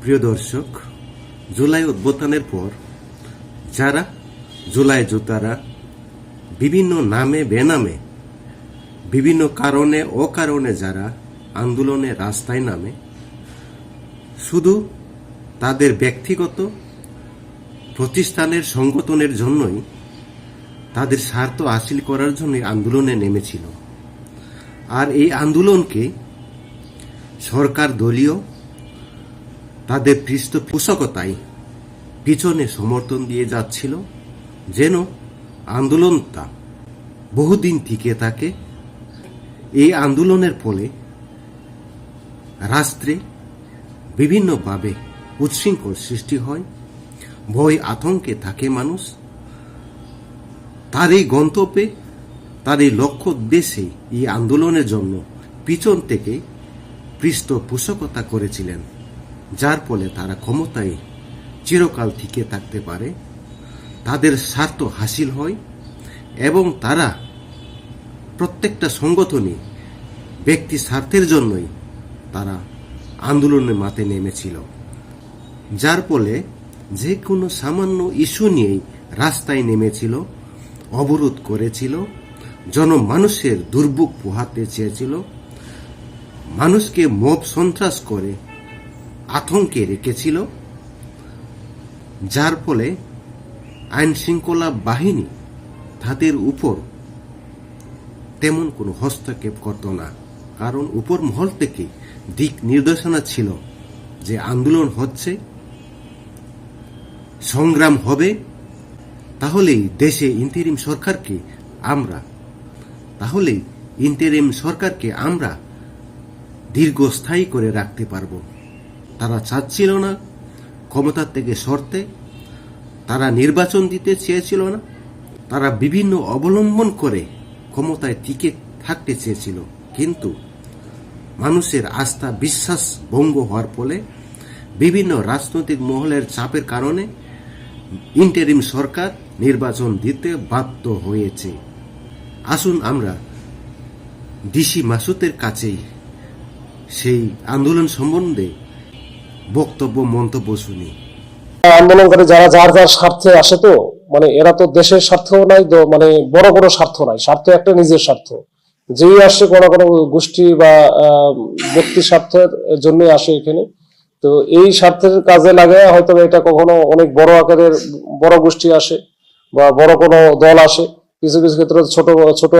প্রিয় দর্শক, জুলাই অভ্যুত্থানের পর যারা জুলাই যোদ্ধারা বিভিন্ন নামে বেনামে বিভিন্ন কারণে অকারণে যারা আন্দোলনে রাস্তায় নামে, শুধু তাদের ব্যক্তিগত প্রতিষ্ঠানের সংগঠনের জন্যই, তাদের স্বার্থ হাসিল করার জন্যই আন্দোলনে নেমেছিল। আর এই আন্দোলনকে সরকার দলীয় তাদের পৃষ্ঠপোষকতায় পিছনে সমর্থন দিয়ে যাচ্ছিল, যেন আন্দোলনটা বহুদিন টিকে থাকে। এই আন্দোলনের ফলে রাষ্ট্রে বিভিন্নভাবে উচ্ছৃঙ্খল সৃষ্টি হয়, ভয় আতঙ্কে থাকে মানুষ। তার এই গন্তব্যে, তার এই লক্ষ্য উদ্দেশ্যে এই আন্দোলনের জন্য পিছন থেকে পৃষ্ঠপোষকতা করেছিলেন, যার ফলে তারা ক্ষমতায় চিরকাল টিকে থাকতে পারে, তাদের স্বার্থ হাসিল হয় এবং তারা প্রত্যেকটা সংগঠনে ব্যক্তি স্বার্থের জন্যই তারা আন্দোলনের মাঠে নেমেছিল। যার ফলে যে কোনো সামান্য ইস্যু নিয়েই রাস্তায় নেমেছিল, অবরোধ করেছিল, জনমানুষের দুর্ভোগ পোহাতে চেয়েছিল, মানুষকে মব সন্ত্রাস করে আতঙ্কে রেখেছিল। যার ফলে আইন শৃঙ্খলা বাহিনী তাদের উপর তেমন কোনো হস্তক্ষেপ করত না, কারণ উপর মহল থেকে দিক নির্দেশনা ছিল যে আন্দোলন হচ্ছে, সংগ্রাম হবে, তাহলেই দেশে ইন্টারিম সরকারকে আমরা দীর্ঘস্থায়ী করে রাখতে পারব। তারা চাচ্ছিল না ক্ষমতা থেকে সরতে, তারা নির্বাচন দিতে চেয়েছিল না, তারা বিভিন্ন অবলম্বন করে ক্ষমতায় টিকে থাকতে চেয়েছিল। কিন্তু মানুষের আস্থা বিশ্বাস ভঙ্গ হওয়ার ফলে বিভিন্ন রাজনৈতিক মহলের চাপের কারণে ইন্টারিম সরকার নির্বাচন দিতে বাধ্য হয়েছে। আসুন আমরা ডিসি মাসুদের কাছেই সেই আন্দোলন সম্বন্ধে বক্তব্য মন্তব্য শুনি। আন্দোলনকারী যারা যার যার স্বার্থে আসে, তো এরা তো দেশের স্বার্থও নাই, বড় কোনো স্বার্থ নাই, স্বার্থ একটা নিজের স্বার্থ। যেই আসছে কোনো কোনো গোষ্ঠী বা ব্যক্তি স্বার্থের জন্য আসে এখানে। তো এই স্বার্থের কাজে লাগায় হয়তো এটা কখনো অনেক বড় আকারের বড় গোষ্ঠী আসে বা বড় কোনো দল আসে, কিছু কিছু ক্ষেত্রে ছোট ছোট